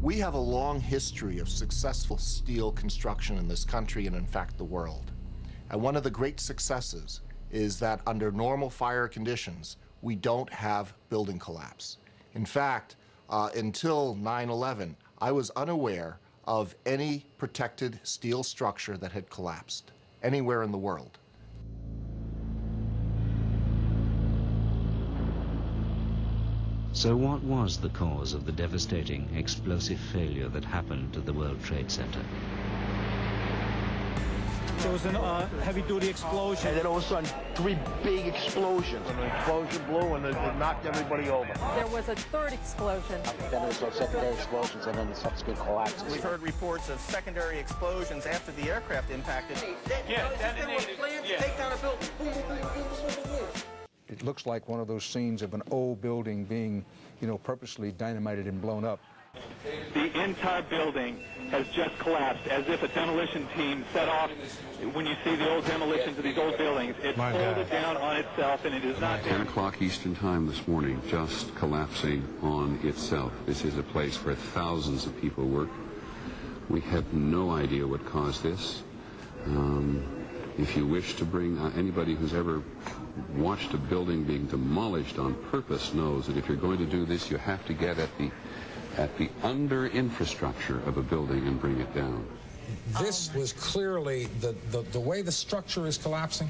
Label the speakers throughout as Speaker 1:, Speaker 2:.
Speaker 1: We have a long history of successful steel construction in this country and, in fact, the world. And one of the great successes is that under normal fire conditions, we don't have building collapse. In fact, until 9/11, I was unaware of any protected steel structure that had collapsed anywhere in the world.
Speaker 2: So what was the cause of the devastating explosive failure that happened to the World Trade Center?
Speaker 3: There was a heavy-duty explosion.
Speaker 4: And then all of a sudden, 3 big explosions.
Speaker 5: And an explosion blew and it knocked everybody over.
Speaker 6: There was a third explosion.
Speaker 4: Then there was secondary explosions and then subsequent collapses.
Speaker 7: We've heard reports of secondary explosions after the aircraft impacted.
Speaker 8: Yeah, detonated. Yeah.
Speaker 7: Take down a building. Boom, boom, boom, boom, boom, boom, boom.
Speaker 9: It looks like one of those scenes of an old building being, purposely dynamited and blown up.
Speaker 8: The entire building has just collapsed, as if a demolition team set off. When you see the old demolitions of these old buildings, it folded down on itself, and it is not
Speaker 10: 10 o'clock Eastern Time this morning, just collapsing on itself. This is a place where thousands of people work. We have no idea what caused this. If you wish to bring anybody who's ever watched a building being demolished on purpose knows that if you're going to do this, you have to get at the under infrastructure of a building and bring it down.
Speaker 9: This was clearly, the way the structure is collapsing,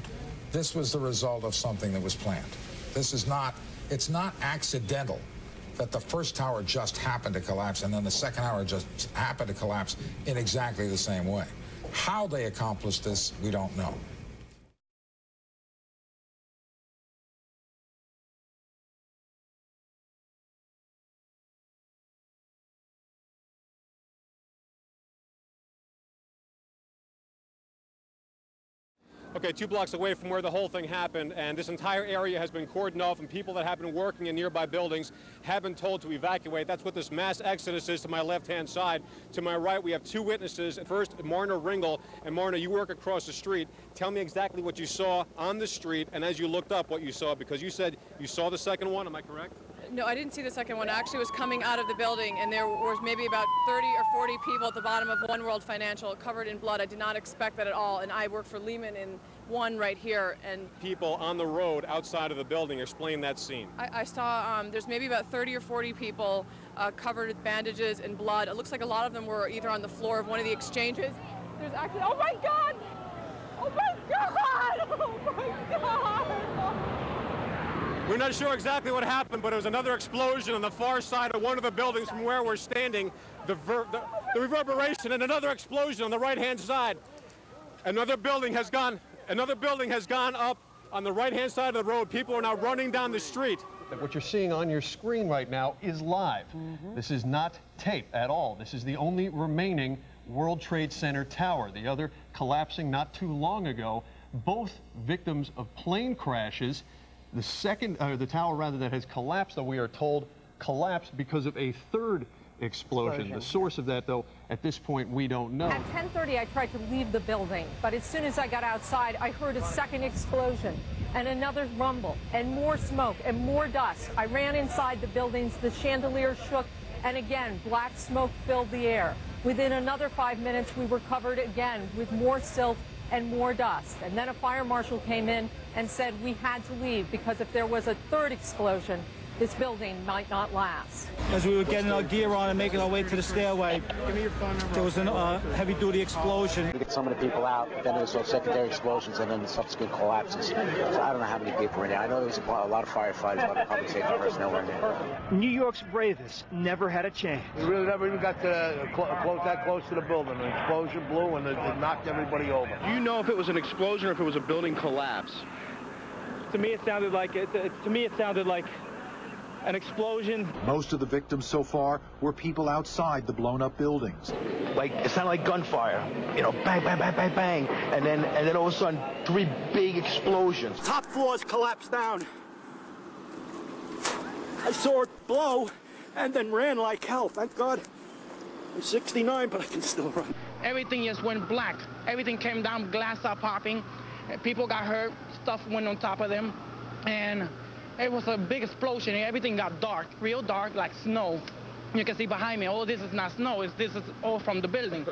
Speaker 9: this was the result of something that was planned. This is not, it's not accidental that the first tower just happened to collapse and then the second tower just happened to collapse in exactly the same way. How they accomplished this, we don't know.
Speaker 11: Okay, 2 blocks away from where the whole thing happened, and this entire area has been cordoned off, and people that have been working in nearby buildings have been told to evacuate. That's what this mass exodus is to my left-hand side. To my right, we have 2 witnesses. First, Marna Ringel. And Marna, you work across the street. Tell me exactly what you saw on the street, and as you looked up what you saw, because you said you saw the second one, am I correct?
Speaker 6: No, I didn't see the second one. I actually was coming out of the building, and there was maybe about 30 or 40 people at the bottom of One World Financial covered in blood. I did not expect that at all, and I work for Lehman in One right here. And
Speaker 11: people on the road outside of the building, explain that scene.
Speaker 6: I saw there's maybe about 30 or 40 people covered with bandages and blood. It looks like a lot of them were either on the floor of one of the exchanges. There's actually, oh my God! Oh my God! Oh my God!
Speaker 11: We're not sure exactly what happened, but it was another explosion on the far side of one of the buildings from where we're standing. The reverberation and another explosion on the right-hand side. Another building has gone up on the right-hand side of the road. People are now running down the street.
Speaker 12: What you're seeing on your screen right now is live. This is not tape at all. This is the only remaining World Trade Center tower. The other collapsing not too long ago. Both victims of plane crashes. The tower rather that has collapsed, though we are told collapsed because of a third explosion. The source of that, though, at this point we don't know.
Speaker 6: At 10:30, I tried to leave the building, but as soon as I got outside, I heard a second explosion and another rumble and more smoke and more dust. I ran inside the buildings, the chandelier shook, and again, black smoke filled the air. Within another 5 minutes, we were covered again with more silt and more dust. And then a fire marshal came in and said we had to leave because if there was a third explosion, this building might not last.
Speaker 3: As we were getting our gear on and making our way to the stairway, there was a heavy-duty explosion.
Speaker 4: We get some of the people out, then there was secondary explosions and then the subsequent collapses. So I don't know how many people were in there. I know there was a lot of firefighters, a lot of public safety personnel in there.
Speaker 3: New York's bravest never had a chance.
Speaker 5: We really never even got to that close to the building. An explosion blew and it knocked everybody over.
Speaker 12: Do you know if it was an explosion or if it was a building collapse?
Speaker 3: To me, it sounded like an explosion.
Speaker 13: Most of the victims so far were people outside the blown-up buildings.
Speaker 4: Like, it sounded like gunfire. Bang, bang, bang, bang, bang. And then all of a sudden, 3 big explosions.
Speaker 3: Top floors collapsed down. I saw it blow and then ran like hell. Thank God. I'm 69, but I can still run.
Speaker 14: Everything just went black. Everything came down, glass started popping. People got hurt, stuff went on top of them. And it was a big explosion. Everything got dark, real dark, like snow. You can see behind me, all this is not snow, this is all from the building.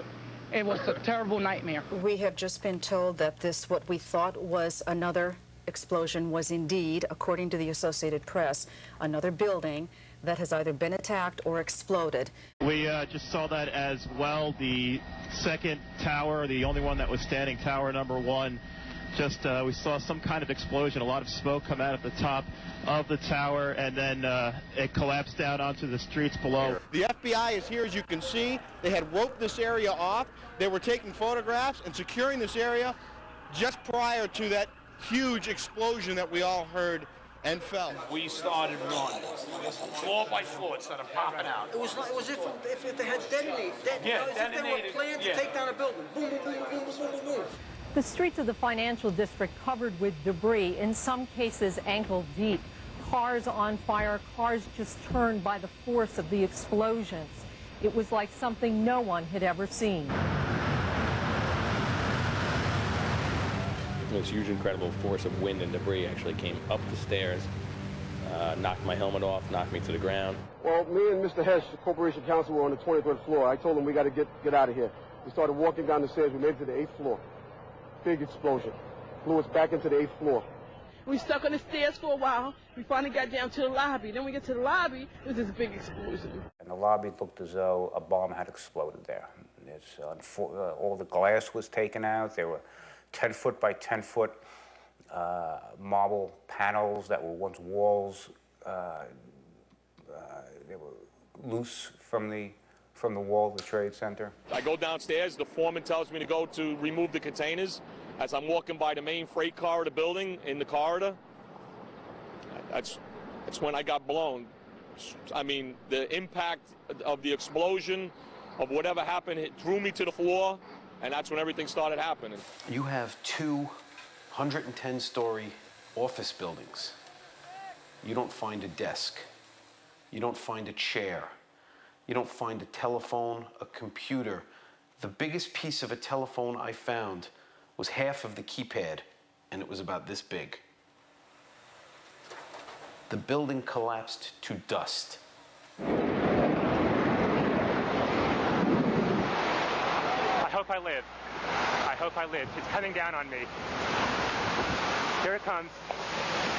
Speaker 14: It was a terrible nightmare.
Speaker 15: We have just been told that this, what we thought was another explosion, was indeed, according to the Associated Press, another building that has either been attacked or exploded.
Speaker 16: We just saw that as well. The second tower, the only one that was standing, tower number 1, just we saw some kind of explosion, a lot of smoke come out of the top of the tower, and then it collapsed down onto the streets below.
Speaker 17: The FBI is here, as you can see. They had roped this area off. They were taking photographs and securing this area just prior to that huge explosion that we all heard and felt.
Speaker 18: We started running, floor by floor, instead of popping out.
Speaker 3: It was like, it was if they had detonated.
Speaker 18: Yeah,
Speaker 3: as if they were planned to take down a building. Boom, boom, boom, boom, boom, boom, boom.
Speaker 6: The streets of the financial district covered with debris, in some cases ankle deep. Cars on fire, cars just turned by the force of the explosions. It was like something no one had ever seen.
Speaker 19: This huge, incredible force of wind and debris actually came up the stairs, knocked my helmet off, knocked me to the ground.
Speaker 20: Well, me and Mr. Hesh, the Corporation Counsel, were on the 23rd floor. I told him we got to get out of here. We started walking down the stairs. We made it to the 8th floor. Big explosion. Blew us back into the 8th floor.
Speaker 21: We stuck on the stairs for a while. We finally got down to the lobby. Then we get to the lobby, it was this big explosion.
Speaker 4: And the lobby looked as though a bomb had exploded there. All the glass was taken out. There were 10-foot by 10-foot marble panels that were once walls. They were loose from the wall of the Trade Center.
Speaker 22: I go downstairs. The foreman tells me to go to remove the containers. As I'm walking by the main freight car of the building, in the corridor, that's when I got blown. I mean, the impact of the explosion, of whatever happened, it threw me to the floor, and that's when everything started happening.
Speaker 23: You have 2 110-story office buildings. You don't find a desk. You don't find a chair. You don't find a telephone, a computer. The biggest piece of a telephone I found was half of the keypad, and it was about this big. The building collapsed to dust.
Speaker 24: I hope I live. I hope I live. It's coming down on me. Here it comes.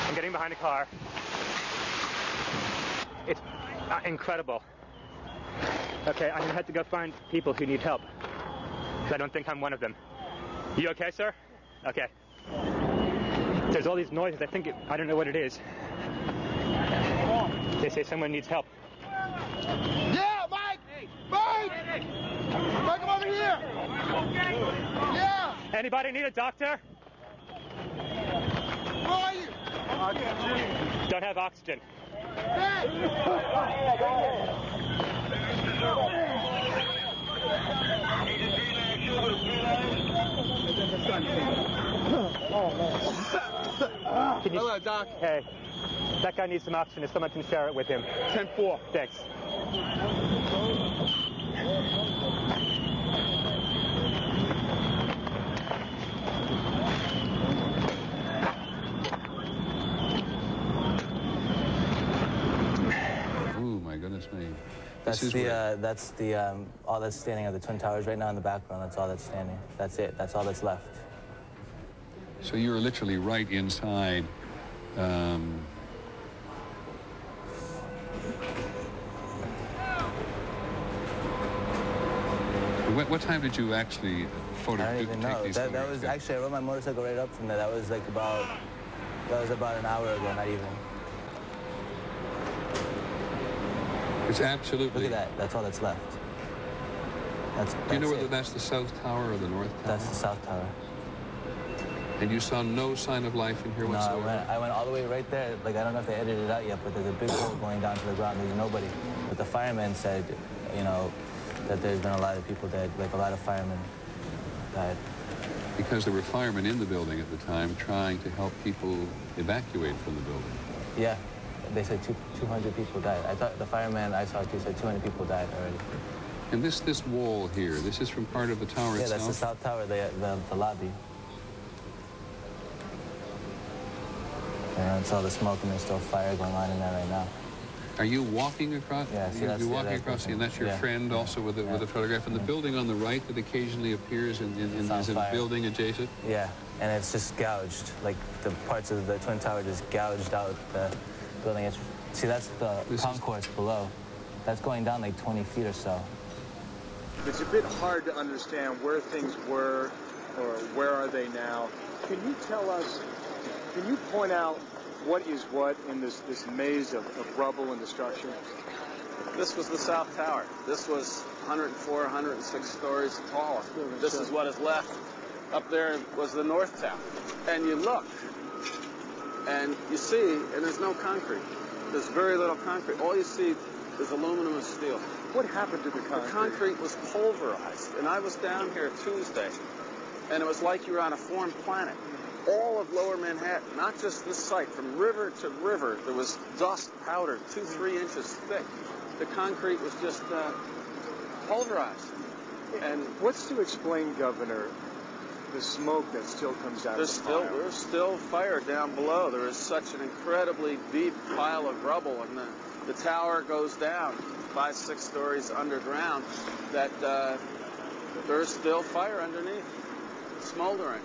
Speaker 24: I'm getting behind a car. It's incredible. Okay, I'm gonna have to go find people who need help. I don't think I'm one of them. You okay, sir? Okay. There's all these noises. I don't know what it is. They say someone needs help.
Speaker 17: Yeah, Mike! Mike! Mike, come over here! Yeah!
Speaker 24: Anybody need a doctor?
Speaker 17: Where are you?
Speaker 24: Don't have oxygen.
Speaker 17: Hello, Doc.
Speaker 24: Hey, that guy needs some oxygen if someone can share it with him. 10-4. Thanks.
Speaker 10: Oh my goodness me.
Speaker 25: That's all that's standing are the Twin Towers right now in the background. That's all that's standing. That's it. That's all that's left.
Speaker 10: So you're literally right inside. What time did you actually photograph?
Speaker 25: I don't even know. That was actually, I rode my motorcycle right up from there. That was about an hour ago, not even.
Speaker 10: It's absolutely.
Speaker 25: Look at that. That's all that's left.
Speaker 10: Do you know whether that's the South Tower or the North Tower?
Speaker 25: That's the South Tower.
Speaker 10: And you saw no sign of life in here whatsoever?
Speaker 25: No, I went all the way right there. Like, I don't know if they edited it out yet, but there's a big hole going down to the ground. There's nobody. But the firemen said, you know, that there's been a lot of people dead, like a lot of firemen died.
Speaker 10: Because there were firemen in the building at the time trying to help people evacuate from the building.
Speaker 25: Yeah, they said 200 people died. I thought the fireman I saw too said 200 people died already.
Speaker 10: And this wall here, this is from part of the tower itself?
Speaker 25: Yeah, that's the South Tower, the lobby. And it's all the smoke and there's still fire going on in there right now.
Speaker 10: Are you walking across?
Speaker 25: Yeah, see,
Speaker 10: you're walking across, and that's your friend also with a photograph. And the building on the right that occasionally appears is a building adjacent?
Speaker 25: Yeah, and it's just gouged. Like the parts of the Twin Tower just gouged out the building. See, that's the concourse below. That's going down like 20 feet or so.
Speaker 1: It's a bit hard to understand where things were or where are they now. Can you tell us, can you point out what is what in this maze of rubble and destruction?
Speaker 2: This was the South Tower. This was 104, 106 stories tall. This is what is left. Up there was the North Tower. And you look, and you see, and there's no concrete. There's very little concrete. All you see is aluminum and steel.
Speaker 1: What happened to the concrete?
Speaker 2: The concrete was pulverized. And I was down here Tuesday, and it was like you were on a foreign planet. All of Lower Manhattan, not just this site, from river to river, there was dust powder 2-3 inches thick. The concrete was just pulverized. And
Speaker 1: what's to explain, Governor, the smoke that still comes out of the fire?
Speaker 2: There's still fire down below. There is such an incredibly deep pile of rubble, and the tower goes down 5-6 stories underground, that there's still fire underneath, smoldering.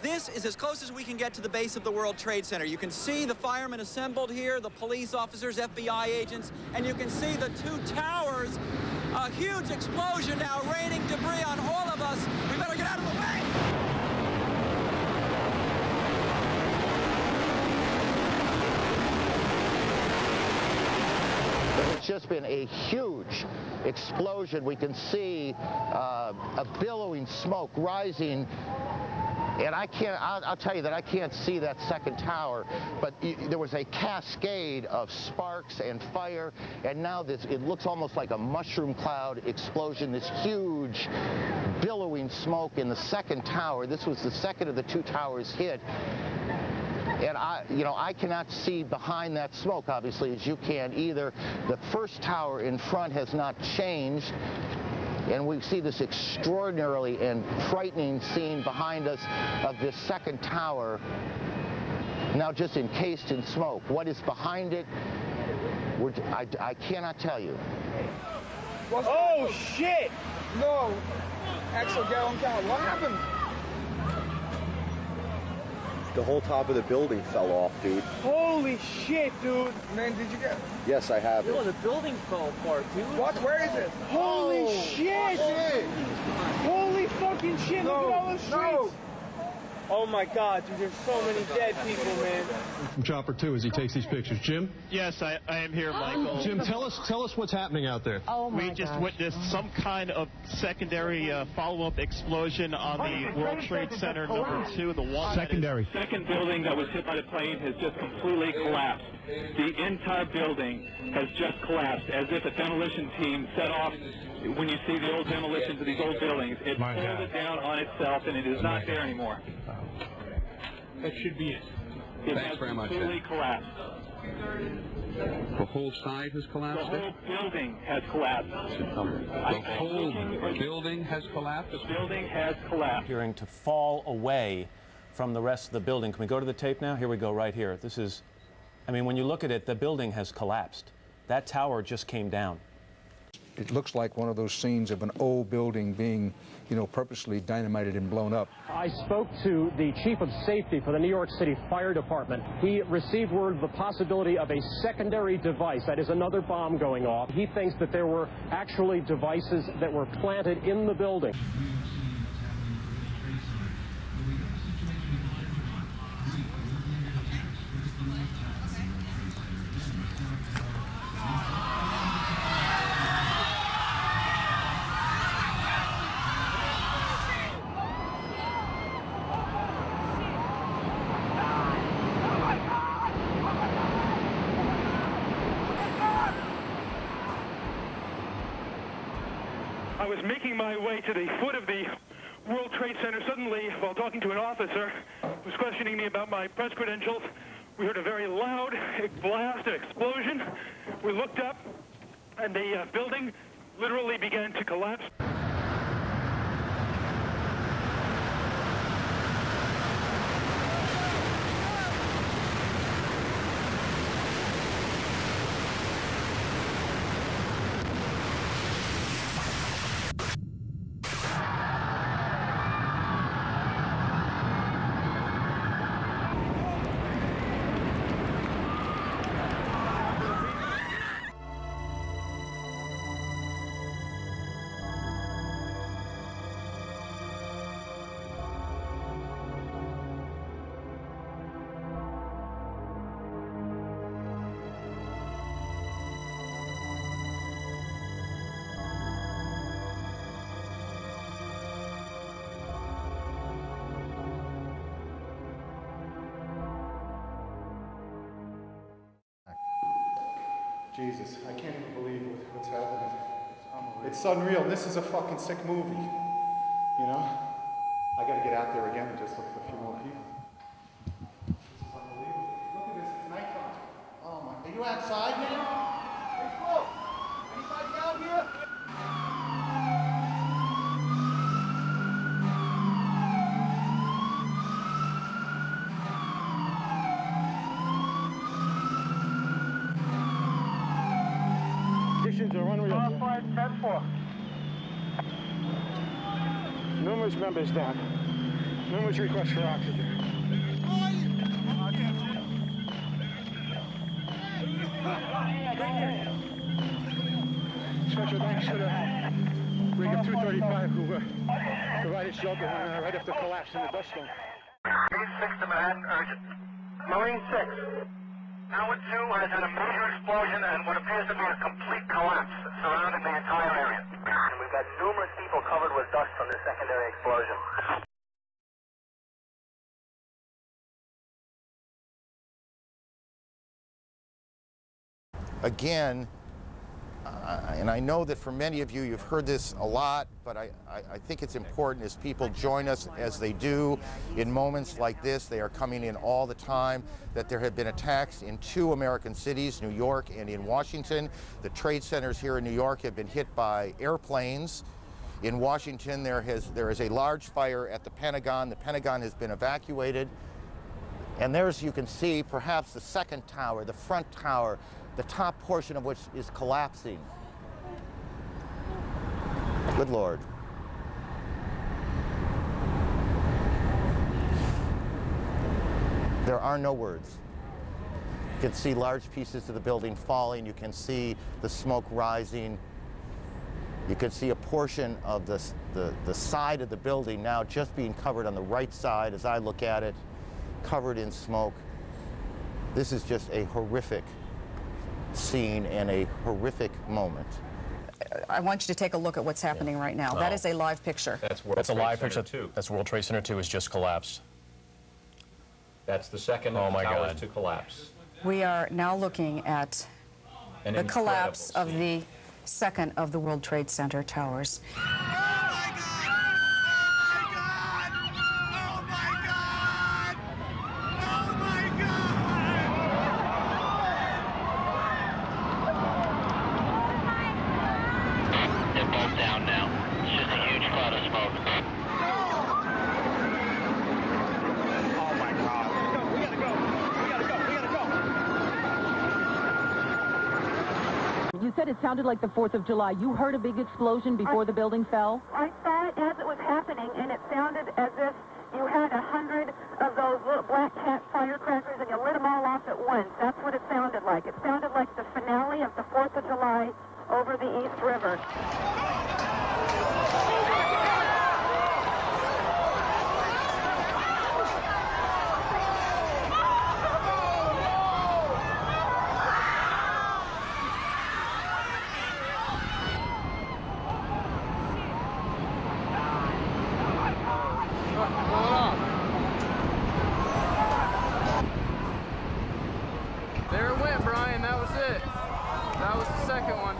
Speaker 7: This is as close as we can get to the base of the World Trade Center. You can see the firemen assembled here, the police officers, FBI agents, and you can see the two towers. A huge explosion now raining debris on all of us. We better get out of the way.
Speaker 8: It's just been a huge explosion. We can see a billowing smoke rising. And I'll tell you that I can't see that second tower, but there was a cascade of sparks and fire, and now it looks almost like a mushroom cloud explosion, this huge billowing smoke in the second tower. This was the second of the two towers hit. And I cannot see behind that smoke, obviously, as you can either. The first tower in front has not changed. And we see this extraordinarily and frightening scene behind us of this second tower, now just encased in smoke. What is behind it, I cannot tell you.
Speaker 1: Oh, shit! No! Axel, get on camera. What happened?
Speaker 9: The whole top of the building fell off, dude.
Speaker 1: Holy shit, dude. Man, did you get...
Speaker 9: Yes, I have.
Speaker 1: Oh, the building fell apart, dude. What? Where is it? Holy shit! Holy fucking shit, look at all the streets! Oh my God, dude, there's so many dead people, man.
Speaker 12: From Chopper 2 as he takes these pictures. Jim?
Speaker 16: Yes, I am here, Michael.
Speaker 12: Jim, tell us what's happening out there.
Speaker 16: Oh my We just witnessed some kind of secondary follow-up explosion on the World Trade Center #2, the one.
Speaker 12: Secondary.
Speaker 26: The second building that was hit by the plane has just completely collapsed. The entire building has just collapsed, as if a demolition team set off. When you see the old demolitions of these old buildings, it pulled it down on itself, and it is not there anymore. That should be it. It has completely collapsed.
Speaker 10: The whole side has collapsed?
Speaker 26: The whole building has collapsed.
Speaker 10: The whole building has collapsed?
Speaker 26: The building has collapsed.
Speaker 27: Appearing to fall away from the rest of the building. Can we go to the tape now? Here we go, right here. This is, I mean, when you look at it, the building has collapsed. That tower just came down.
Speaker 28: It looks like one of those scenes of an old building being, purposely dynamited and blown up.
Speaker 29: I spoke to the chief of safety for the New York City Fire Department. He received word of the possibility of a secondary device, that is another bomb going off. He thinks that there were actually devices that were planted in the building.
Speaker 3: I was making my way to the foot of the World Trade Center. Suddenly, while talking to an officer who was questioning me about my press credentials, we heard a very loud blast, an explosion. We looked up, and the building literally began to collapse.
Speaker 5: Jesus, I can't even believe what's happening. It's unreal. And this is a fucking sick movie. You know? I gotta get out there again and just look for a few more people. This is unbelievable. Look at this, it's nighttime. Oh my, are you outside, man? Hey, Flo, anybody out here?
Speaker 20: Conditions are unreal. 10-4. Numerous members down. Numerous requests for oxygen. Special thanks to the rig of 235 who provided shelter right after collapse in the dust storm.
Speaker 6: Marine 6 to Manhattan, urgent. Marine 6. Tower 2 has had a major explosion and what appears to be a complete collapse surrounding the entire area. And we've got numerous people covered with dust from the secondary explosion.
Speaker 11: Again, and I know that for many of you, you've heard this a lot, but I think it's important as people join us as they do in moments like this. They are coming in all the time, that there have been attacks in 2 American cities, New York and in Washington. The trade centers here in New York have been hit by airplanes. In Washington, there is a large fire at the Pentagon. The Pentagon has been evacuated. And there's, you can see, perhaps the second tower, the front tower, the top portion of which is collapsing. Good Lord. There are no words. You can see large pieces of the building falling. You can see the smoke rising. You can see a portion of the side of the building now just being covered on the right side as I look at it, covered in smoke. This is just a horrific scene and a horrific moment.
Speaker 13: I want you to take a look at what's happening right now. That is a live picture.
Speaker 14: That's a live picture too. That's World Trade Center 2 has just collapsed.
Speaker 15: That's the second of the towers to collapse.
Speaker 13: We are now looking at the collapse of the second of the World Trade Center towers.
Speaker 18: You said it sounded like the 4th of July. You heard a big explosion before the building fell?
Speaker 19: I saw it as it was happening, and it sounded as if you had 100 of those little black cat firecrackers and you lit them all off at once. That's what it sounded like. It sounded like the finale of the 4th of July over the East River.
Speaker 30: There it went, Brian. That was it. That was the second one.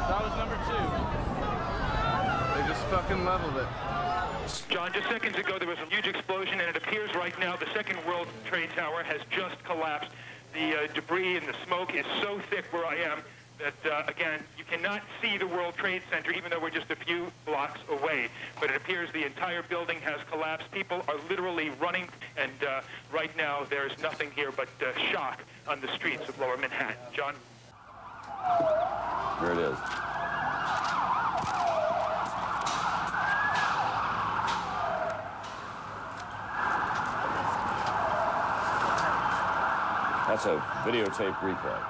Speaker 30: That was number 2. They just fucking leveled it.
Speaker 3: John, just seconds ago there was a huge explosion, and it appears right now the second World Trade Tower has just collapsed. The debris and the smoke is so thick where I am that, again, you cannot see the World Trade Center, even though we're just a few blocks away. But it appears the entire building has collapsed. People are literally running, and right now there's nothing here but shock on the streets of Lower Manhattan. John?
Speaker 10: Here it is. That's a videotape replay.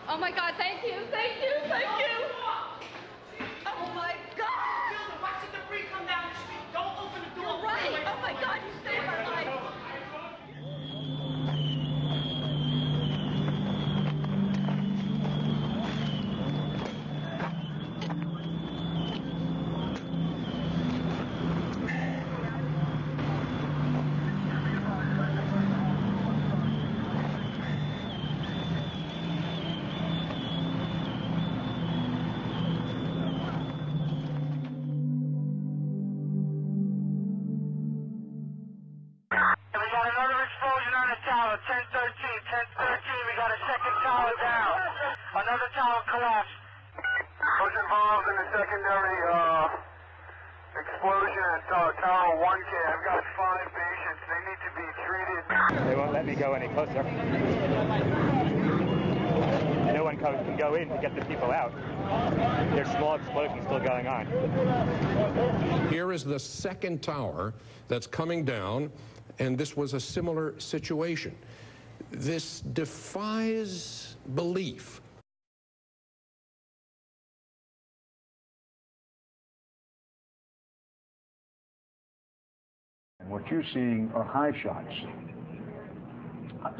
Speaker 2: Oh my God, thank you, thank you, thank you. Oh my God.
Speaker 4: Watch the debris come down the street. Don't open the door.
Speaker 2: You're right. Oh my God, you saved my life.
Speaker 6: We got another explosion on the tower, 1013, 1013, we got a second tower down. Another tower collapsed.
Speaker 20: Who's involved in the secondary explosion at Tower 1K? I've got 5 patients. They need to be treated.
Speaker 7: They won't let me go any closer. No one can go in to get the people out. There's small explosions still going on.
Speaker 8: Here is the second tower that's coming down, and this was a similar situation. This defies belief.
Speaker 28: And what you're seeing are high shots.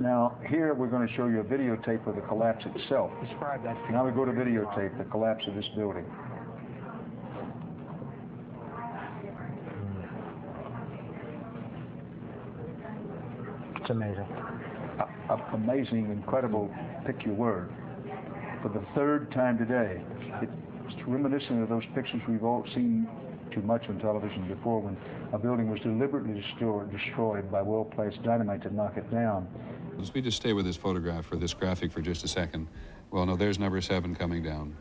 Speaker 28: Now, here we're going to show you a videotape of the collapse itself.
Speaker 7: Describe that.
Speaker 28: Now we go to videotape, the collapse of this building.
Speaker 7: It's amazing.
Speaker 28: Amazing, incredible, pick your word. For the third time today, it's reminiscent of those pictures we've all seen too much on television before, when a building was deliberately destroyed by well-placed dynamite to knock it down.
Speaker 10: Let's we just stay with this photograph for this graphic for just a second. Well, no, there's number 7 coming down.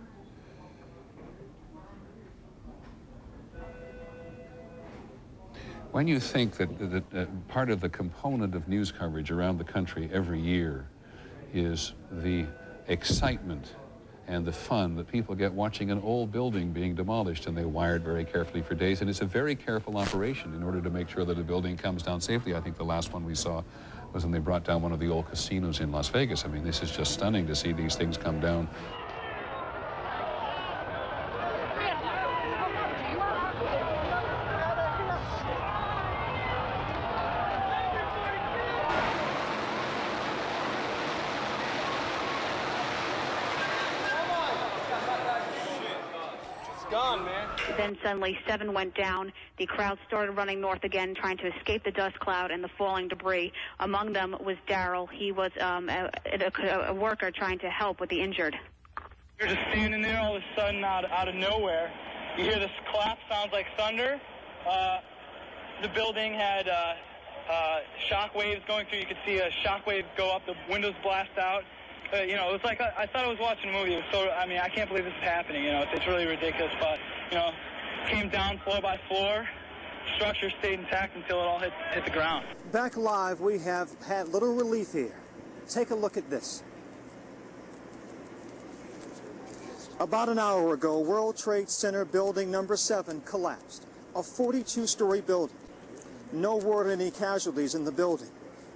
Speaker 10: When you think that part of the component of news coverage around the country every year is the excitement and the fun that people get watching an old building being demolished, and they wire it very carefully for days, and it's a very careful operation in order to make sure that a building comes down safely. I think the last one we saw was when they brought down one of the old casinos in Las Vegas. I mean, this is just stunning to see these things come down.
Speaker 2: Gone, man. Then suddenly 7 went down. The crowd started running north again, trying to escape the dust cloud and the falling debris. Among them was Daryl. He was a worker trying to help with the injured.
Speaker 26: You're just standing there all of a sudden out of nowhere. You hear this clap, sounds like thunder. The building had shock waves going through. You could see a shock wave go up, the windows blast out. You know, it was like I thought I was watching a movie. It was so, I mean, I can't believe this is happening. You know, it's really ridiculous. But you know, came down floor by floor. Structure stayed intact until it all hit the ground.
Speaker 17: Back live, we have had little relief here. Take a look at this. About an hour ago, World Trade Center building number 7 collapsed. A 42-story building. No word of any casualties in the building.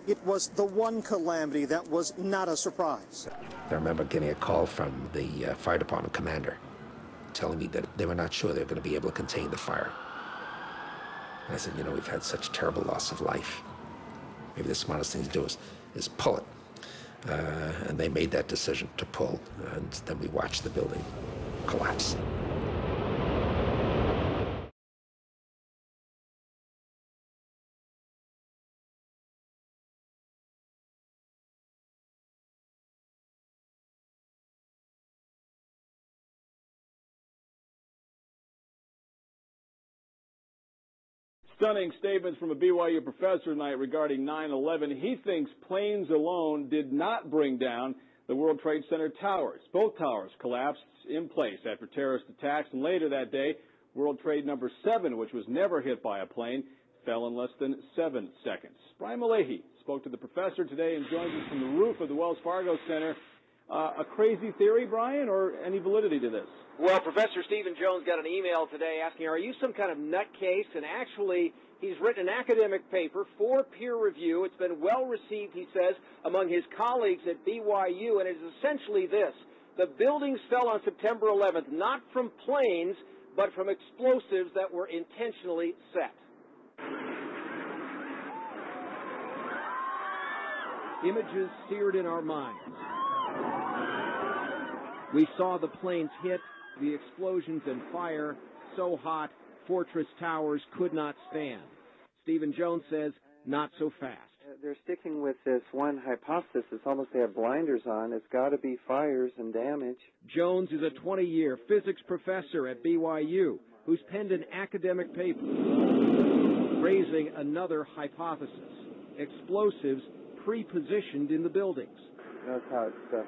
Speaker 17: it was the one calamity that was not a surprise.
Speaker 1: I remember getting a call from the fire department commander telling me that they were not sure they were going to be able to contain the fire. And I said, you know, we've had such terrible loss of life. Maybe the smartest thing to do is pull it. And they made that decision to pull, and then we watched the building collapse.
Speaker 9: Stunning statements from a BYU professor tonight regarding 9/11. He thinks planes alone did not bring down the World Trade Center towers. Both towers collapsed in place after terrorist attacks, and later that day, World Trade number 7, which was never hit by a plane, fell in less than 7 seconds. Brian Malahy spoke to the professor today and joins us from the roof of the Wells Fargo Center. A crazy theory, Brian, or any validity to this?
Speaker 12: Well, Professor Stephen Jones got an email today asking, are you some kind of nutcase? And actually, he's written an academic paper for peer review. It's been well received, he says, among his colleagues at BYU, and it is essentially this. The buildings fell on September 11th, not from planes, but from explosives that were intentionally set.
Speaker 16: Images seared in our minds. We saw the planes hit, the explosions and fire, so hot, fortress towers could not stand. Stephen Jones says, not so fast.
Speaker 21: They're sticking with this one hypothesis. It's almost they have blinders on. It's got to be fires and damage.
Speaker 16: Jones is a 20-year physics professor at BYU who's penned an academic paper raising another hypothesis. Explosives pre-positioned in the buildings.
Speaker 21: Notice how it's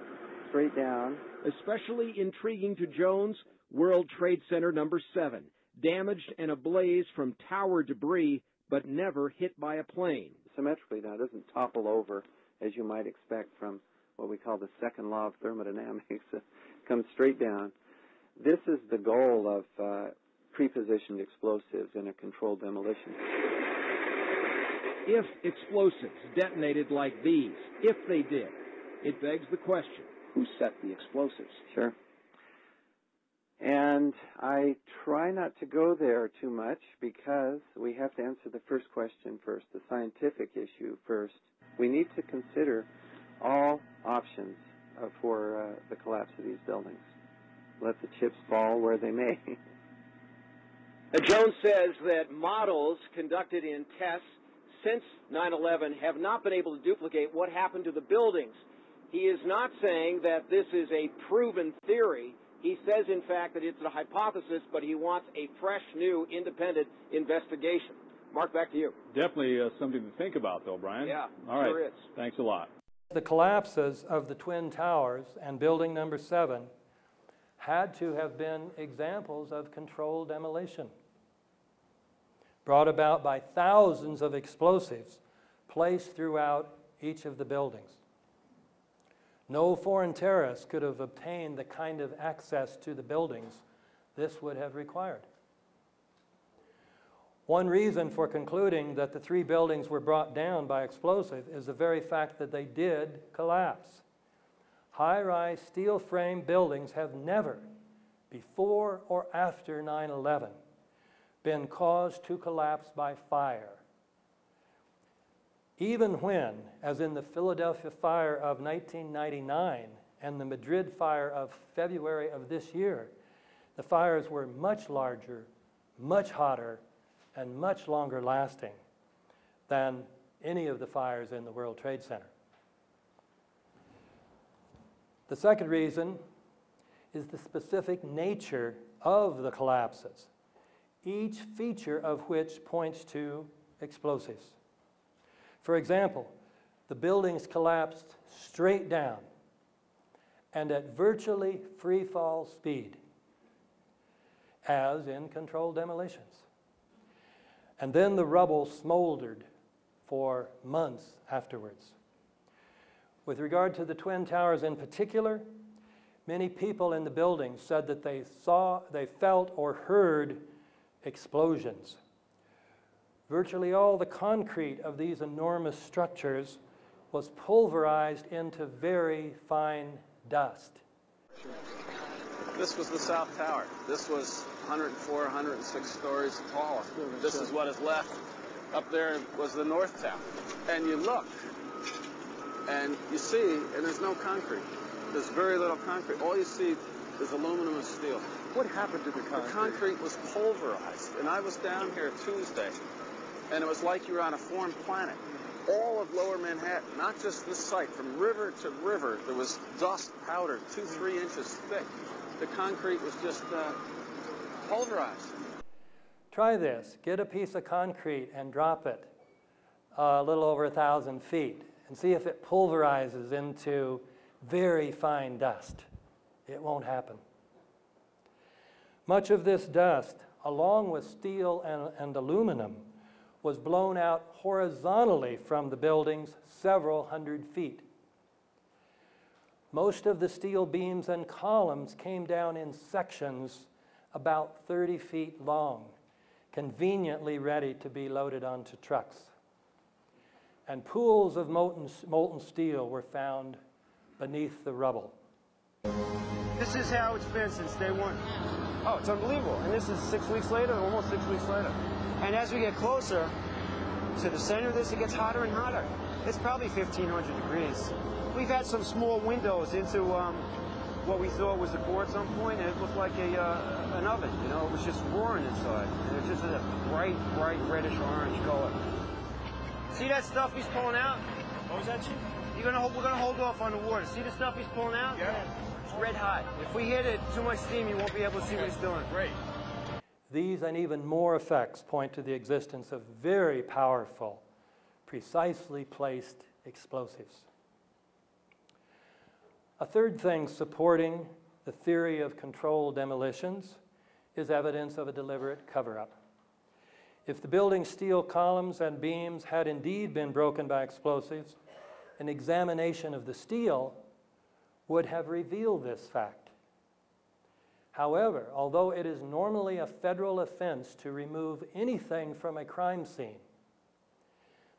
Speaker 21: straight down.
Speaker 16: Especially intriguing to Jones, World Trade Center number 7, damaged and ablaze from tower debris, but never hit by a plane.
Speaker 21: Symmetrically now, it doesn't topple over, as you might expect from what we call the second law of thermodynamics. It comes straight down. This is the goal of pre-positioned explosives in a controlled demolition.
Speaker 16: If explosives detonated like these, if they did, it begs the question, who set the explosives?
Speaker 21: Sure. And I try not to go there too much because we have to answer the first question first, the scientific issue first. We need to consider all options for the collapse of these buildings. Let the chips fall where they may.
Speaker 12: Jones says that models conducted in tests since 9/11 have not been able to duplicate what happened to the buildings. He is not saying that this is a proven theory. He says, in fact, that it's a hypothesis, but he wants a fresh, new, independent investigation. Mark, back to you.
Speaker 9: Definitely something to think about, though, Brian.
Speaker 12: Yeah,
Speaker 9: all right.
Speaker 12: sure is.
Speaker 9: Thanks a lot.
Speaker 22: The collapses of the Twin Towers and building number 7 had to have been examples of controlled demolition, brought about by thousands of explosives placed throughout each of the buildings. No foreign terrorists could have obtained the kind of access to the buildings this would have required. One reason for concluding that the 3 buildings were brought down by explosive is the very fact that they did collapse. High-rise steel frame buildings have never, before or after 9/11, been caused to collapse by fire. Even when, as in the Philadelphia fire of 1999 and the Madrid fire of February of this year, the fires were much larger, much hotter, and much longer lasting than any of the fires in the World Trade Center. The second reason is the specific nature of the collapses, each feature of which points to explosives. For example, the buildings collapsed straight down and at virtually free fall speed, as in controlled demolitions. And then the rubble smoldered for months afterwards. With regard to the Twin Towers in particular, many people in the building said that they felt or heard explosions. Virtually all the concrete of these enormous structures was pulverized into very fine dust.
Speaker 5: This was the South Tower. This was 104, 106 stories tall. This is what is left. Up there was the North Tower. And you look, and you see, and there's no concrete. There's very little concrete. All you see is aluminum and steel.
Speaker 9: What happened to the concrete?
Speaker 5: The concrete was pulverized. And I was down here Tuesday, and it was like you were on a foreign planet. All of Lower Manhattan, not just this site, from river to river, there was dust powder 2-3 inches thick. The concrete was just pulverized.
Speaker 22: Try this. Get a piece of concrete and drop it a little over 1,000 feet and see if it pulverizes into very fine dust. It won't happen. Much of this dust, along with steel and aluminum, was blown out horizontally from the buildings several hundred feet. Most of the steel beams and columns came down in sections about 30 feet long, conveniently ready to be loaded onto trucks. And pools of molten steel were found beneath the rubble.
Speaker 11: This is how it's been since day one. Oh, it's unbelievable. And this is 6 weeks later, almost 6 weeks later. And as we get closer to the center of this, it gets hotter and hotter. It's probably 1,500 degrees. We've had some small windows into what we thought was the core at some point, and it looked like an oven. You know, it was just roaring inside. And it was just a bright, reddish orange color. See that stuff he's pulling out? What was that, Chief? We're gonna hold off on the water. See the stuff he's pulling out? Yeah. It's red hot. If we hit it too much steam, you won't be able to see what he's doing. Great.
Speaker 22: These and even more effects point to the existence of very powerful, precisely placed explosives. A third thing supporting the theory of controlled demolitions is evidence of a deliberate cover-up. If the building's steel columns and beams had indeed been broken by explosives, an examination of the steel would have revealed this fact. However, although it is normally a federal offense to remove anything from a crime scene,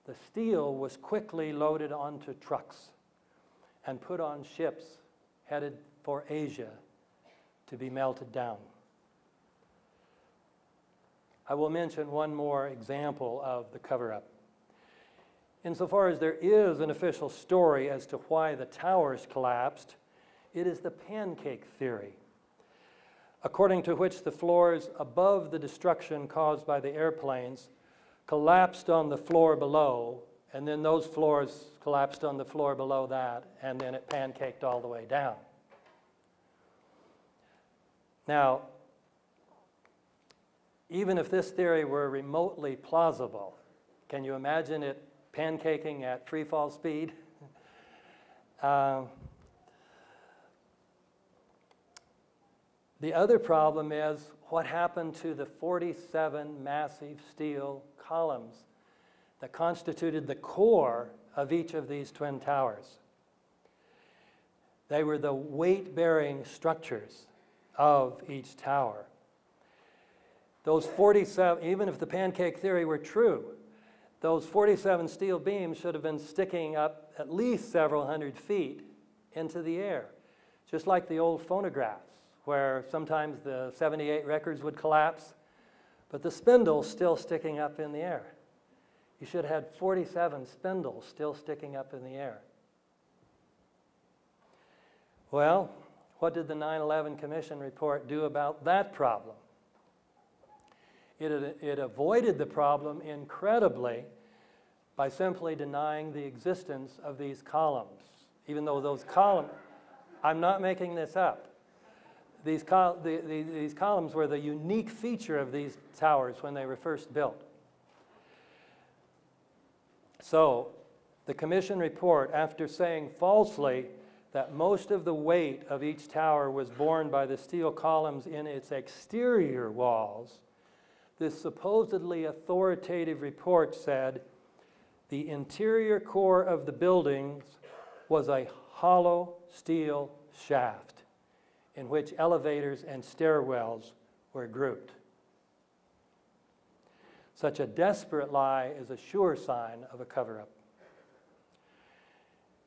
Speaker 22: the steel was quickly loaded onto trucks and put on ships headed for Asia to be melted down. I will mention one more example of the cover-up. Insofar as there is an official story as to why the towers collapsed, it is the pancake theory, according to which the floors above the destruction caused by the airplanes collapsed on the floor below, and then those floors collapsed on the floor below that, and then it pancaked all the way down. Now, even if this theory were remotely plausible, can you imagine it pancaking at free fall speed? The other problem is what happened to the 47 massive steel columns that constituted the core of each of these twin towers. They were the weight-bearing structures of each tower. Those 47, even if the pancake theory were true, those 47 steel beams should have been sticking up at least several hundred feet into the air, just like the old phonographs, where sometimes the 78 records would collapse, but the spindle's still sticking up in the air. You should have had 47 spindles still sticking up in the air. Well, what did the 9/11 Commission report do about that problem? It avoided the problem incredibly by simply denying the existence of these columns, even though those columns, I'm not making this up. These columns were the unique feature of these towers when they were first built. So the Commission report, after saying falsely that most of the weight of each tower was borne by the steel columns in its exterior walls, this supposedly authoritative report said the interior core of the buildings was a hollow steel shaft in which elevators and stairwells were grouped. Such a desperate lie is a sure sign of a cover-up.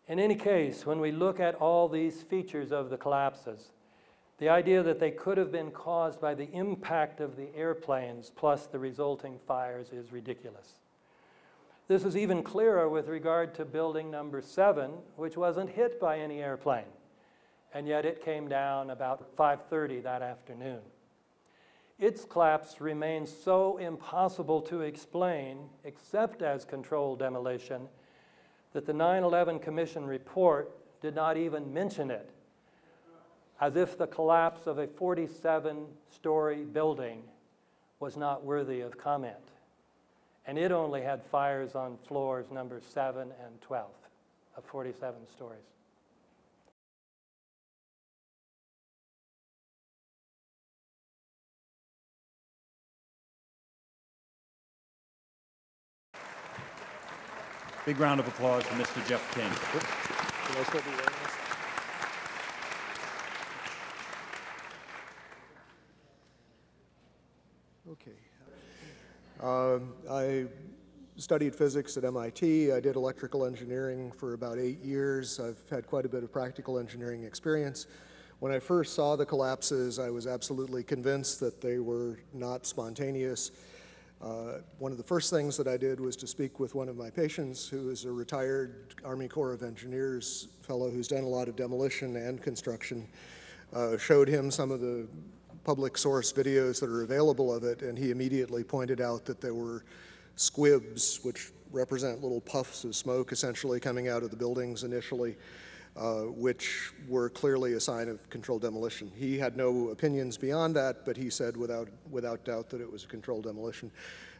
Speaker 22: In any case, when we look at all these features of the collapses, the idea that they could have been caused by the impact of the airplanes plus the resulting fires is ridiculous. This is even clearer with regard to building number 7, which wasn't hit by any airplane, and yet it came down about 5:30 that afternoon. Its collapse remains so impossible to explain, except as controlled demolition, that the 9/11 Commission report did not even mention it, as if the collapse of a 47-story building was not worthy of comment. And it only had fires on floors number 7 and 12 of 47 stories.
Speaker 13: Big round of applause for Mr. Jeff King.
Speaker 14: Can I still be wearing this? Okay. I studied physics at MIT. I did electrical engineering for about 8 years. I've had quite a bit of practical engineering experience. When I first saw the collapses, I was absolutely convinced that they were not spontaneous. One of the first things that I did was to speak with one of my patients, who is a retired Army Corps of Engineers fellow who's done a lot of demolition and construction. Showed him some of the public source videos that are available of it, and he immediately pointed out that there were squibs, which represent little puffs of smoke essentially coming out of the buildings initially, which were clearly a sign of controlled demolition. He had no opinions beyond that, but he said without doubt that it was a controlled demolition.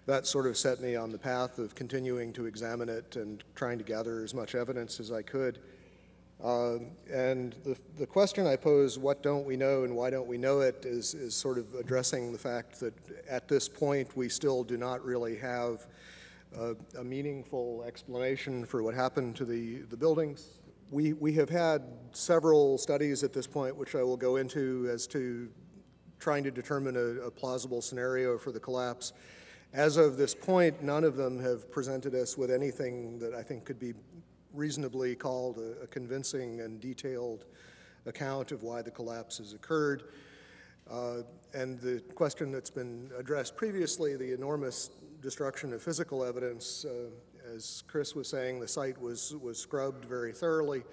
Speaker 14: That sort of set me on the path of continuing to examine it and trying to gather as much evidence as I could. And the question I pose, what don't we know and why don't we know it, is sort of addressing the fact that at this point we still do not really have a meaningful explanation for what happened to the buildings. We have had several studies at this point, which I will go into, as to trying to determine a plausible scenario for the collapse. As of this point, none of them have presented us with anything that I think could be reasonably called a convincing and detailed account of why the collapse has occurred. And the question that's been addressed previously, the enormous destruction of physical evidence, as Chris was saying, the site was scrubbed very thoroughly.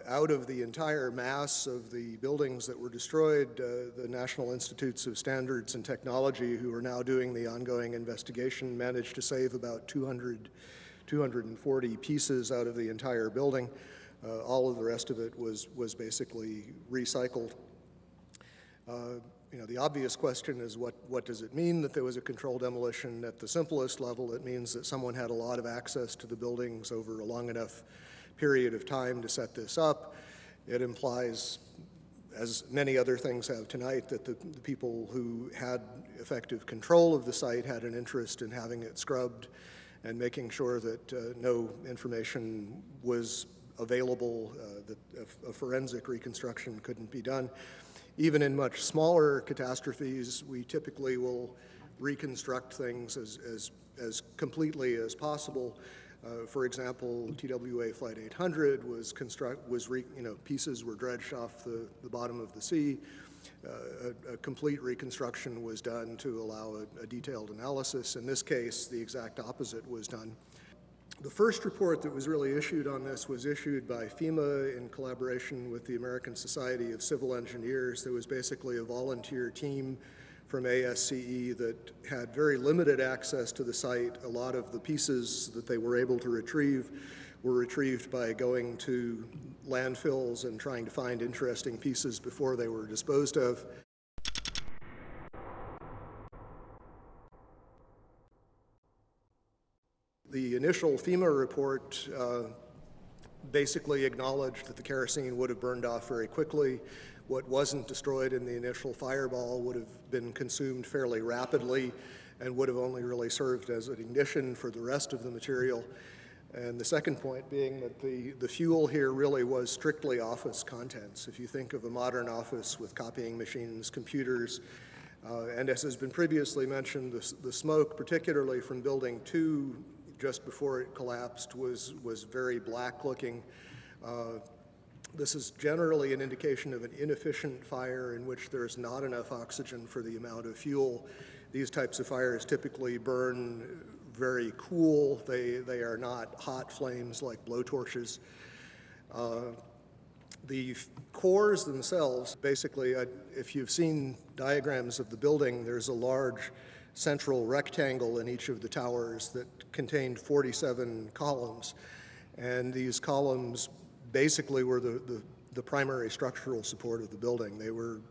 Speaker 14: Out of the entire mass of the buildings that were destroyed, the National Institutes of Standards and Technology, who are now doing the ongoing investigation, managed to save about 240 pieces out of the entire building. All of the rest of it was basically recycled. The obvious question is what does it mean that there was a controlled demolition? At the simplest level, it means that someone had a lot of access to the buildings over a long enough period of time to set this up. It implies, as many other things have tonight, that the people who had effective control of the site had an interest in having it scrubbed and making sure that no information was available, that a forensic reconstruction couldn't be done. Even in much smaller catastrophes, we typically will reconstruct things as completely as possible. For example, TWA Flight 800 pieces were dredged off the bottom of the sea. A complete reconstruction was done to allow a detailed analysis. In this case, the exact opposite was done. The first report that was really issued on this was issued by FEMA in collaboration with the American Society of Civil Engineers. There was basically a volunteer team from ASCE that had very limited access to the site. A lot of the pieces that they were able to retrieve were retrieved by going to landfills and trying to find interesting pieces before they were disposed of. The initial FEMA report basically acknowledged that the kerosene would have burned off very quickly. What wasn't destroyed in the initial fireball would have been consumed fairly rapidly and would have only really served as an ignition for the rest of the material. And the second point being that the fuel here really was strictly office contents. If you think of a modern office with copying machines, computers, And as has been previously mentioned, the smoke, particularly from Building 2, just before it collapsed, was very black-looking. This is generally an indication of an inefficient fire in which there's not enough oxygen for the amount of fuel. These types of fires typically burn very cool. They are not hot flames like blowtorches. The cores themselves, basically, if you've seen diagrams of the building, there's a large central rectangle in each of the towers that contained 47 columns. And these columns basically were the primary structural support of the building. They were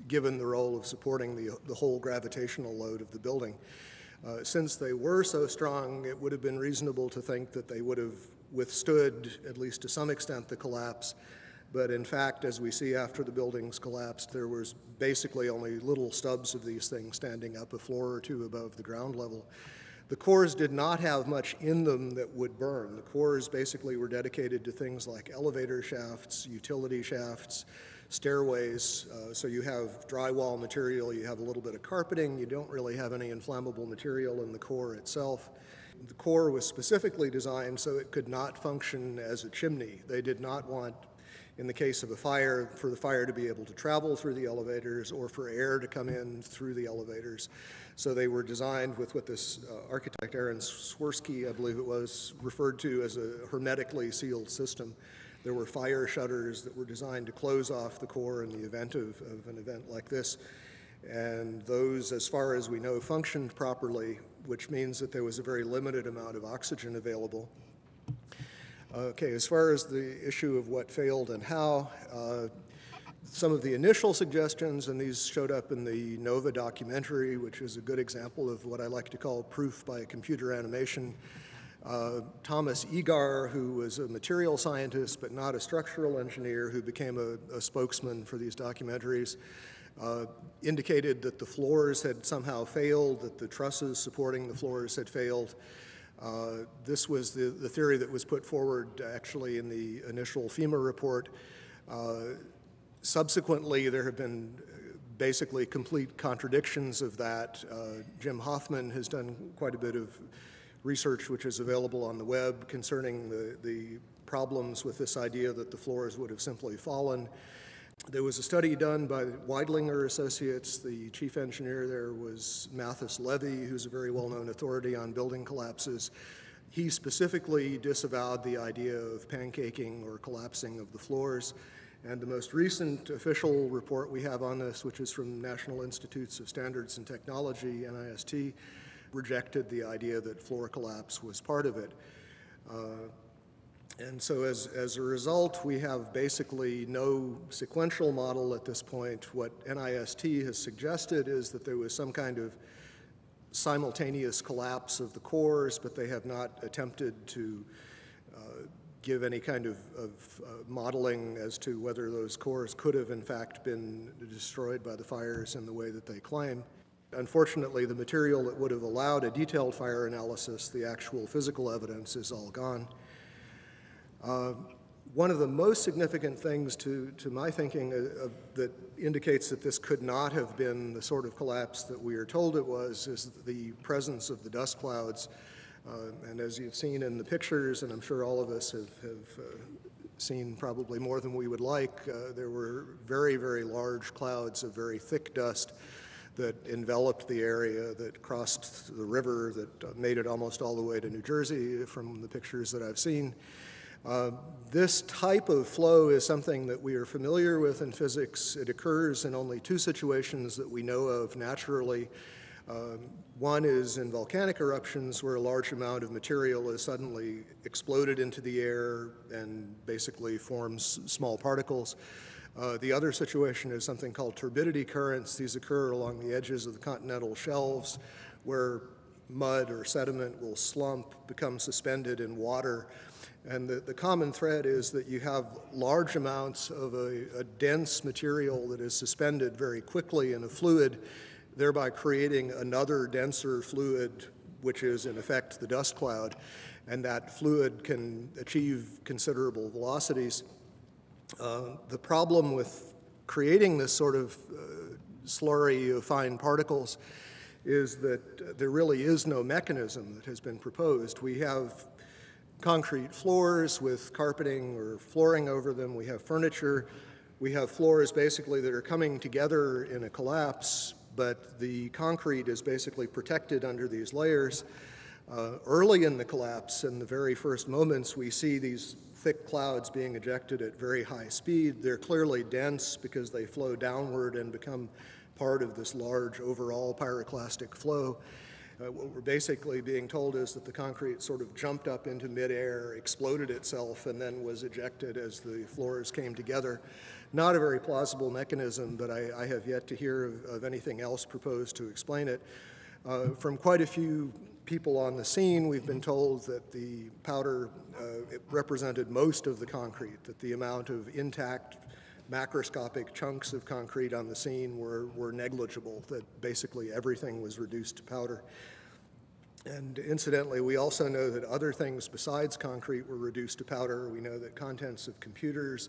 Speaker 14: given the role of supporting the whole gravitational load of the building. Since they were so strong, it would have been reasonable to think that they would have withstood, at least to some extent, the collapse. But in fact, as we see after the buildings collapsed, there was basically only little stubs of these things standing up a floor or two above the ground level. The cores did not have much in them that would burn. The cores basically were dedicated to things like elevator shafts, utility shafts, stairways. So you have drywall material, you have a little bit of carpeting, you don't really have any inflammable material in the core itself. The core was specifically designed so it could not function as a chimney. They did not want, in the case of a fire, for the fire to be able to travel through the elevators or for air to come in through the elevators. So they were designed with what this architect, Aaron Swirsky, I believe it was, referred to as a hermetically sealed system. There were fire shutters that were designed to close off the core in the event of an event like this. And those, as far as we know, functioned properly, which means that there was a very limited amount of oxygen available. Okay, as far as the issue of what failed and how, some of the initial suggestions, and these showed up in the NOVA documentary, which is a good example of what I like to call proof by computer animation. Thomas Egar, who was a material scientist but not a structural engineer, who became a spokesman for these documentaries, indicated that the floors had somehow failed, that the trusses supporting the floors had failed. This was the theory that was put forward actually in the initial FEMA report. Subsequently, there have been basically complete contradictions of that. Jim Hoffman has done quite a bit of research which is available on the web concerning the problems with this idea that the floors would have simply fallen. There was a study done by Weidlinger Associates. The chief engineer there was Mathis Levy, who's a very well-known authority on building collapses. He specifically disavowed the idea of pancaking or collapsing of the floors. And the most recent official report we have on this, which is from National Institutes of Standards and Technology, NIST, rejected the idea that floor collapse was part of it. And so as a result, we have basically no sequential model at this point. What NIST has suggested is that there was some kind of simultaneous collapse of the cores, but they have not attempted to give any kind of modeling as to whether those cores could have in fact been destroyed by the fires in the way that they claim. Unfortunately, the material that would have allowed a detailed fire analysis, the actual physical evidence, is all gone. One of the most significant things to my thinking that indicates that this could not have been the sort of collapse that we are told it was is the presence of the dust clouds. And as you've seen in the pictures, and I'm sure all of us have seen probably more than we would like, there were very, very large clouds of very thick dust that enveloped the area, that crossed the river, that made it almost all the way to New Jersey from the pictures that I've seen. This type of flow is something that we are familiar with in physics. It occurs in only two situations that we know of naturally. One is in volcanic eruptions where a large amount of material is suddenly exploded into the air and basically forms small particles. The other situation is something called turbidity currents. These occur along the edges of the continental shelves where mud or sediment will slump, become suspended in water. And the common thread is that you have large amounts of a dense material that is suspended very quickly in a fluid, thereby creating another denser fluid, which is in effect the dust cloud. And that fluid can achieve considerable velocities. The problem with creating this sort of slurry of fine particles is that there really is no mechanism that has been proposed. We have concrete floors with carpeting or flooring over them. We have furniture. We have floors basically that are coming together in a collapse, but the concrete is basically protected under these layers. Early in the collapse, in the very first moments, we see these thick clouds being ejected at very high speed. They're clearly dense because they flow downward and become part of this large overall pyroclastic flow. What we're basically being told is that the concrete sort of jumped up into midair, exploded itself, and then was ejected as the floors came together. Not a very plausible mechanism, but I have yet to hear of anything else proposed to explain it. From quite a few people on the scene, we've been told that the powder it represented most of the concrete, that the amount of intact macroscopic chunks of concrete on the scene were negligible, that basically everything was reduced to powder. And incidentally, we also know that other things besides concrete were reduced to powder. We know that contents of computers,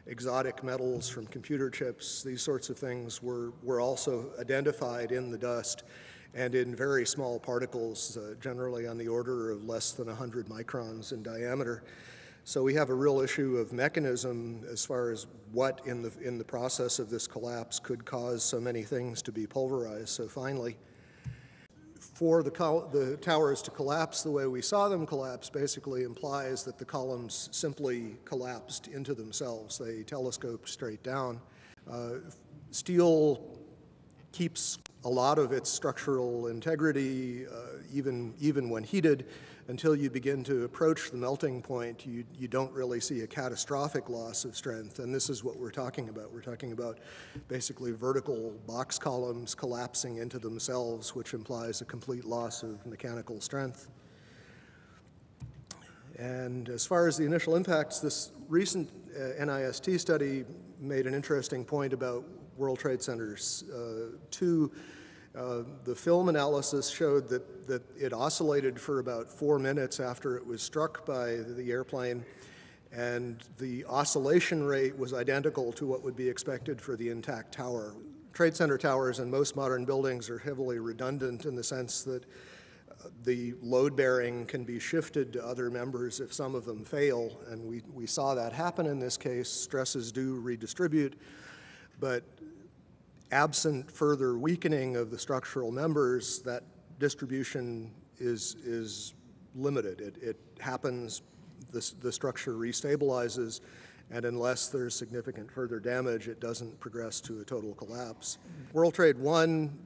Speaker 14: exotic metals from computer chips, these sorts of things were also identified in the dust and in very small particles, generally on the order of less than 100 microns in diameter. So we have a real issue of mechanism as far as what in the process of this collapse could cause so many things to be pulverized so finely. For the towers to collapse the way we saw them collapse basically implies that the columns simply collapsed into themselves. They telescoped straight down. Steel keeps a lot of its structural integrity, even when heated, until you begin to approach the melting point. You don't really see a catastrophic loss of strength, and this is what we're talking about. We're talking about basically vertical box columns collapsing into themselves, which implies a complete loss of mechanical strength. And as far as the initial impacts, this recent NIST study made an interesting point about World Trade Centers 2. The film analysis showed that it oscillated for about 4 minutes after it was struck by the airplane, and the oscillation rate was identical to what would be expected for the intact tower. Trade Center towers in most modern buildings are heavily redundant in the sense that the load bearing can be shifted to other members if some of them fail, and we saw that happen in this case. Stresses do redistribute, but absent further weakening of the structural members, that distribution is limited. It happens, the structure restabilizes, and unless there's significant further damage, it doesn't progress to a total collapse. World Trade 1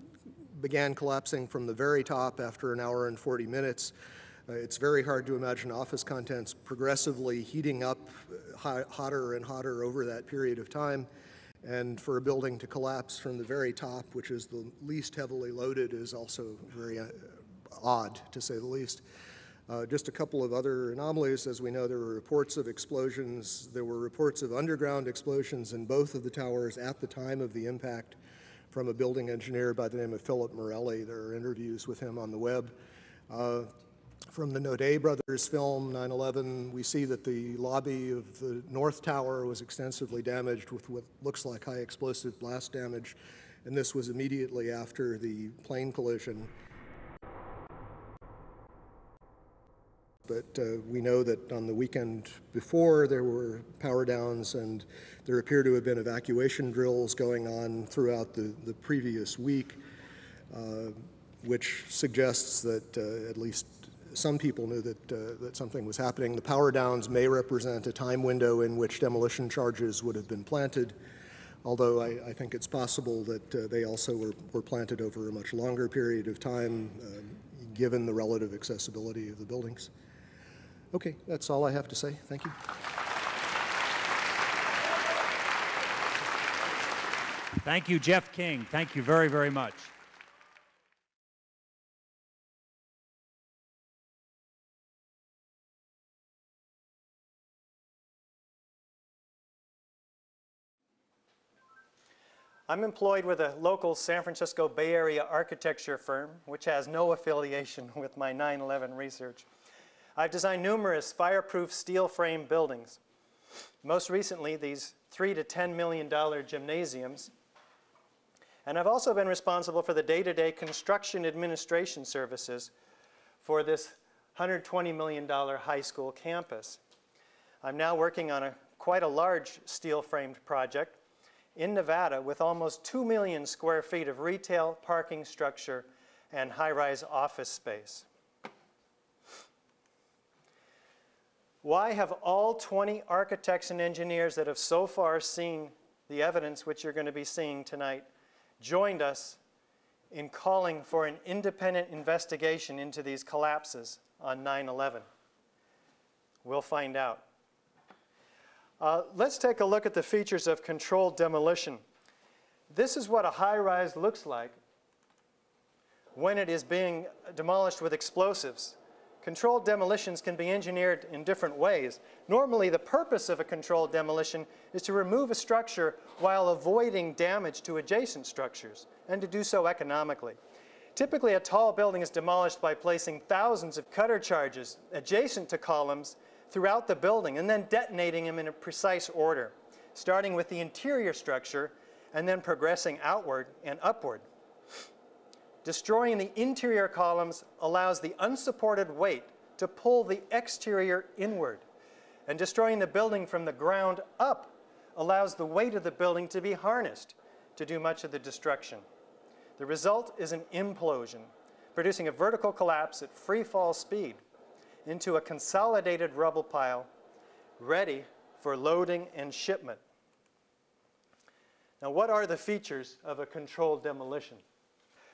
Speaker 14: began collapsing from the very top after an hour and 40 minutes. It's very hard to imagine office contents progressively heating up hotter and hotter over that period of time. And for a building to collapse from the very top, which is the least heavily loaded, is also very odd, to say the least. Just a couple of other anomalies. As we know, there were reports of explosions. There were reports of underground explosions in both of the towers at the time of the impact from a building engineer by the name of Philip Morelli. There are interviews with him on the web. From the Naudet brothers film, 9/11, we see that the lobby of the North Tower was extensively damaged with what looks like high explosive blast damage, and this was immediately after the plane collision. But we know that on the weekend before, there were power downs, and there appear to have been evacuation drills going on throughout the previous week, which suggests that at least some people knew that something was happening. The power downs may represent a time window in which demolition charges would have been planted, although I think it's possible that they also were planted over a much longer period of time, given the relative accessibility of the buildings. Okay, that's all I have to say. Thank you.
Speaker 13: Thank you, Jeff King. Thank you very, very much.
Speaker 3: I'm employed with a local San Francisco Bay Area architecture firm, which has no affiliation with my 9/11 research. I've designed numerous fireproof steel frame buildings. Most recently, these $3 to $10 million gymnasiums. And I've also been responsible for the day-to-day construction administration services for this $120 million high school campus. I'm now working on quite a large steel-framed project in Nevada with almost 2 million square feet of retail, parking structure, and high-rise office space. Why have all 20 architects and engineers that have so far seen the evidence which you're going to be seeing tonight joined us in calling for an independent investigation into these collapses on 9/11? We'll find out. Let's take a look at the features of controlled demolition. This is what a high-rise looks like when it is being demolished with explosives. Controlled demolitions can be engineered in different ways. Normally, the purpose of a controlled demolition is to remove a structure while avoiding damage to adjacent structures, and to do so economically. Typically, a tall building is demolished by placing thousands of cutter charges adjacent to columns throughout the building and then detonating them in a precise order, starting with the interior structure and then progressing outward and upward. Destroying the interior columns allows the unsupported weight to pull the exterior inward, and destroying the building from the ground up allows the weight of the building to be harnessed to do much of the destruction. The result is an implosion, producing a vertical collapse at free fall speed into a consolidated rubble pile ready for loading and shipment. Now, what are the features of a controlled demolition?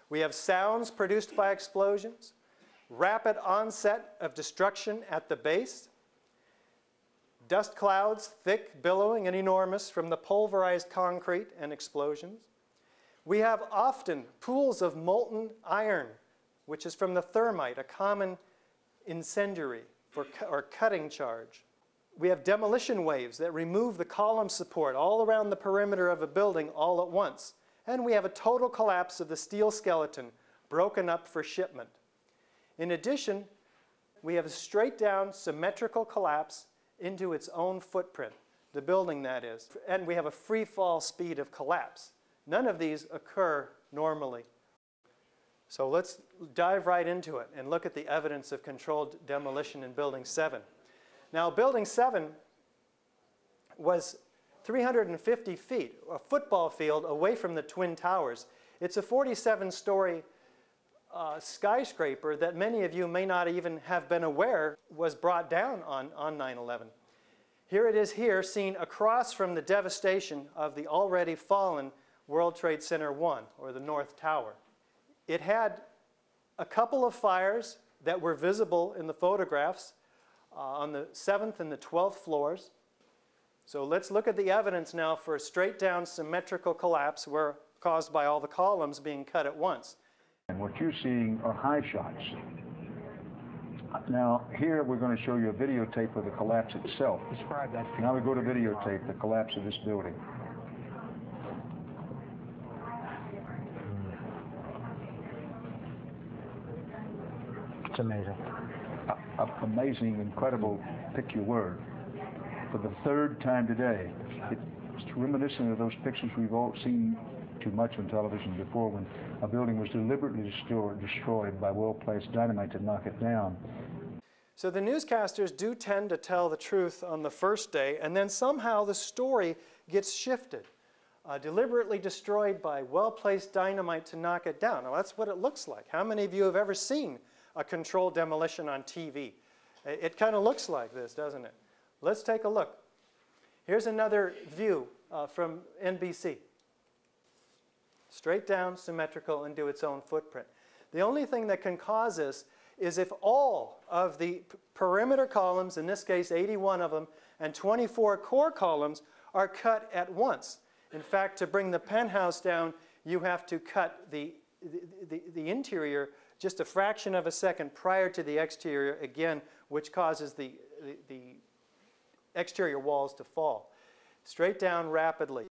Speaker 3: We have sounds produced by explosions, rapid onset of destruction at the base, dust clouds, thick, billowing, and enormous from the pulverized concrete and explosions. We have often pools of molten iron, which is from the thermite, a common incendiary or cutting charge. We have demolition waves that remove the column support all around the perimeter of a building all at once. And we have a total collapse of the steel skeleton, broken up for shipment. In addition, we have a straight down symmetrical collapse into its own footprint, the building that is. And we have a free fall speed of collapse. None of these occur normally. So let's dive right into it and look at the evidence of controlled demolition in Building 7. Now, Building 7 was 350 feet, a football field away from the Twin Towers. It's a 47-story skyscraper that many of you may not even have been aware was brought down on 9/11. Here it is here, seen across from the devastation of the already fallen World Trade Center 1, or the North Tower. It had a couple of fires that were visible in the photographs on the 7th and the 12th floors. So let's look at the evidence now for a straight down symmetrical collapse caused by all the columns being cut at once.
Speaker 28: And what you're seeing are high shots. Now, here we're going to show you a videotape of the collapse itself. Describe that. Now we go to videotape, the collapse of this building.
Speaker 4: It's amazing.
Speaker 28: Amazing, incredible, pick your word. For the third time today, it's reminiscent of those pictures we've all seen too much on television before, when a building was deliberately destroyed by well-placed dynamite to knock it down.
Speaker 3: So the newscasters do tend to tell the truth on the first day, and then somehow the story gets shifted. Deliberately destroyed by well-placed dynamite to knock it down. Now, that's what it looks like. How many of you have ever seen a controlled demolition on TV? It kind of looks like this, doesn't it? Let's take a look. Here's another view from NBC. Straight down, symmetrical, into its own footprint. The only thing that can cause this is if all of the perimeter columns, in this case 81 of them, and 24 core columns are cut at once. In fact, to bring the penthouse down, you have to cut the interior just a fraction of a second prior to the exterior, again, which causes the exterior walls to fall. Straight down rapidly.